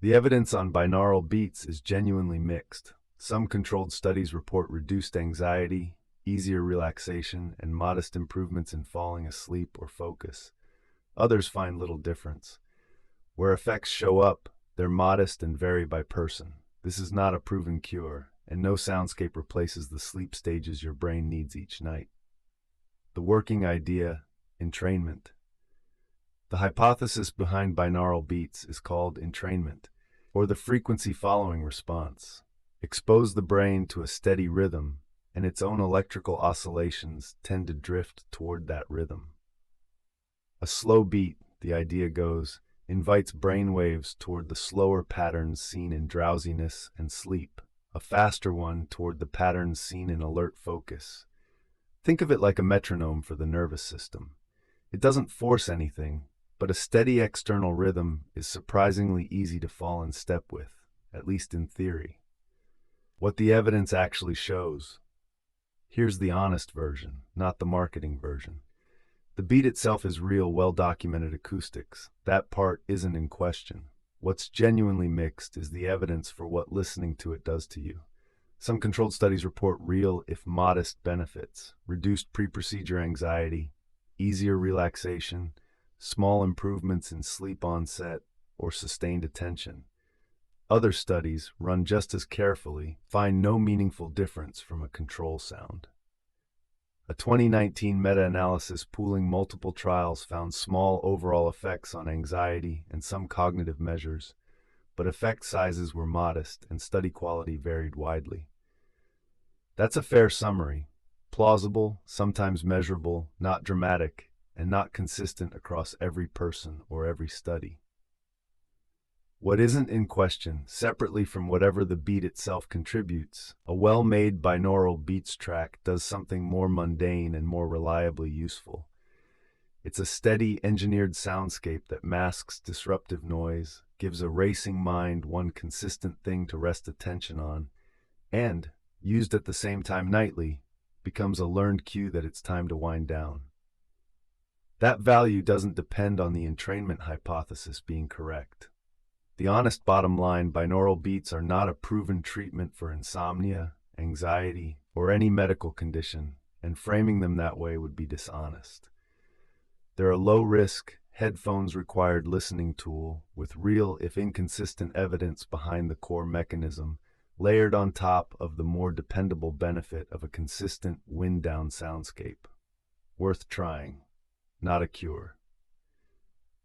The evidence on binaural beats is genuinely mixed. Some controlled studies report reduced anxiety, easier relaxation, and modest improvements in falling asleep or focus. Others find little difference. Where effects show up, they're modest and vary by person. This is not a proven cure, and no soundscape replaces the sleep stages your brain needs each night. The working idea, entrainment. The hypothesis behind binaural beats is called entrainment, or the frequency following response. Expose the brain to a steady rhythm, and its own electrical oscillations tend to drift toward that rhythm. A slow beat, the idea goes, invites brain waves toward the slower patterns seen in drowsiness and sleep, a faster one toward the patterns seen in alert focus. Think of it like a metronome for the nervous system. It doesn't force anything, but a steady external rhythm is surprisingly easy to fall in step with, at least in theory. What the evidence actually shows. Here's the honest version, not the marketing version. The beat itself is real, well-documented acoustics. That part isn't in question. What's genuinely mixed is the evidence for what listening to it does to you. Some controlled studies report real, if modest, benefits: reduced pre-procedure anxiety, easier relaxation, small improvements in sleep onset, or sustained attention. Other studies, run just as carefully, find no meaningful difference from a control sound. A 2019 meta-analysis pooling multiple trials found small overall effects on anxiety and some cognitive measures, but effect sizes were modest and study quality varied widely. That's a fair summary: plausible, sometimes measurable, not dramatic, and not consistent across every person or every study. What isn't in question, separately from whatever the beat itself contributes, a well-made binaural beats track does something more mundane and more reliably useful. It's a steady, engineered soundscape that masks disruptive noise, gives a racing mind one consistent thing to rest attention on, and, used at the same time nightly, becomes a learned cue that it's time to wind down. That value doesn't depend on the entrainment hypothesis being correct. The honest bottom line: binaural beats are not a proven treatment for insomnia, anxiety, or any medical condition, and framing them that way would be dishonest. They're a low-risk, headphones-required listening tool with real, if inconsistent, evidence behind the core mechanism, layered on top of the more dependable benefit of a consistent, wind-down soundscape. Worth trying, not a cure.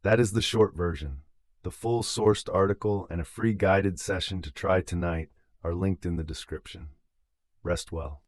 That is the short version. The full sourced article and a free guided session to try tonight are linked in the description. Rest well.